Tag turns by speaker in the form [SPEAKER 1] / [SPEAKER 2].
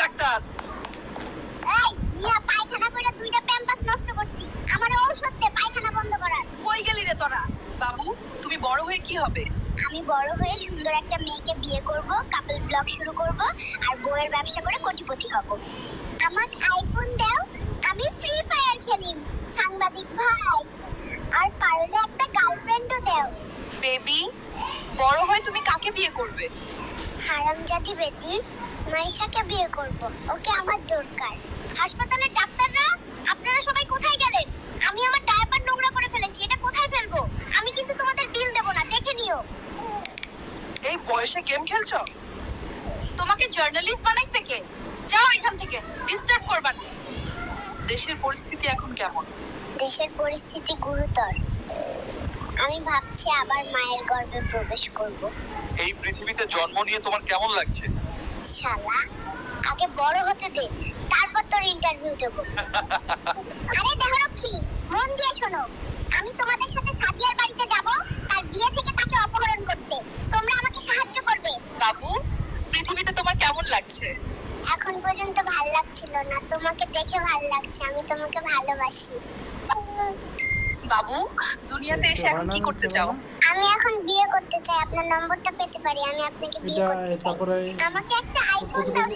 [SPEAKER 1] Doctor.
[SPEAKER 2] এই মিয়া পায়খানা কইরা দুইটা প্যাম্পাস নষ্ট করছি। আমার ঔষধ দে পায়খানা বন্ধ করার।
[SPEAKER 1] কই গেলি রে তোরা? বাবু, তুমি বড় হয়ে কি হবে?
[SPEAKER 2] আমি বড় হয়ে সুন্দর একটা মেয়েকে বিয়ে করব, কাপল ব্লগ শুরু করব আর বইয়ের ব্যবসা করে কোটিপতি হব। আমাকে আইফোন দাও, আমি ফ্রি ফায়ার খেলিম। সাংবাদিক ভাই, আর পারলে একটা গার্লফ্রেন্ডও দাও।
[SPEAKER 1] বেবি, বড় হয়ে তুমি কাকে বিয়ে করবে?
[SPEAKER 2] হারামজাদি বেটি, মাইশাকে বিয়ে করব। ওকে আমার দরকার। হাসপাতালের ডাক্তাররা, আপনারা সবাই কোথায় গেলেন? আমি আমার ডায়াপার নোংরা করে ফেলেছি। এটা কোথায় ফেলবো? আমি কিন্তু তোমাদের বিল দেব না, দেখে নিও।
[SPEAKER 1] এই বয়সে গেম খেলছো? তোমাকে জার্নালিস্ট বানাইছে কে? যাও এখান থেকে, ডিস্টার্ব করবা না। দেশের পরিস্থিতি এখন কেমন?
[SPEAKER 2] দেশের পরিস্থিতি গুরুতর। আমি ভাবছি আবার মায়ের গর্ভে প্রবেশ করব।
[SPEAKER 3] এই পৃথিবীতে জন্ম নিয়ে তোমার কেমন লাগছে?
[SPEAKER 2] শালা, আগে বড় হতে দে, তারপর তোর ইন্টারভিউ দেব। আরে দেহরক্ষী, মন দিয়ে শোনো। আমি তোমাদের সাথে সাদিয়ার বাড়িতে যাব, তার বিয়ে থেকে তাকে অপহরণ করতে। তোমরা আমাকে সাহায্য করবে।
[SPEAKER 1] বাবু, পৃথিবীতে তোমার কেমন লাগছে?
[SPEAKER 2] এখন পর্যন্ত ভাল লাগছিল না, তোমাকে দেখে ভাল লাগছে। আমি তোমাকে ভালোবাসি।
[SPEAKER 1] বাবু, দুনিয়াতে এসে এখন কি করতে চাও?
[SPEAKER 2] আমি এখন বিয়ে করতে চাই। আপনার নম্বরটা পেতে পারি? আমি আপনাকে বিয়ে করতে চাই। আমাকে একটা আইফোন দাও।